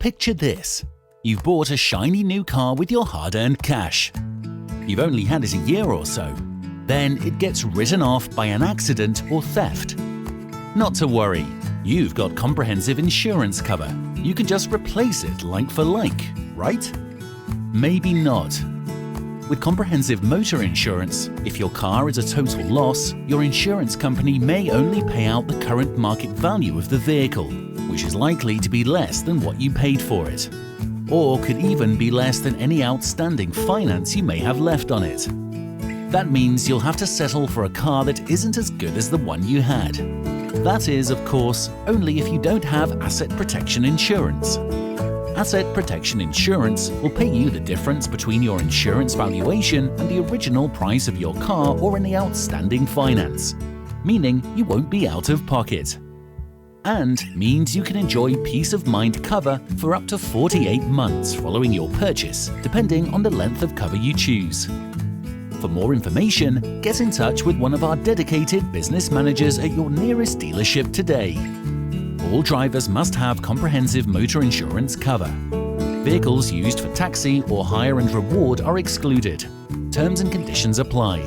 Picture this. You've bought a shiny new car with your hard-earned cash. You've only had it a year or so. Then it gets written off by an accident or theft. Not to worry, you've got comprehensive insurance cover. You can just replace it like for like, right? Maybe not. With comprehensive motor insurance, if your car is a total loss, your insurance company may only pay out the current market value of the vehicle, which is likely to be less than what you paid for it, or could even be less than any outstanding finance you may have left on it. That means you'll have to settle for a car that isn't as good as the one you had. That is, of course, only if you don't have asset protection insurance. Asset protection insurance will pay you the difference between your insurance valuation and the original price of your car or any outstanding finance, meaning you won't be out of pocket. And means you can enjoy peace of mind cover for up to 48 months following your purchase, depending on the length of cover you choose. For more information, get in touch with one of our dedicated business managers at your nearest dealership today. All drivers must have comprehensive motor insurance cover. Vehicles used for taxi or hire and reward are excluded. Terms and conditions apply.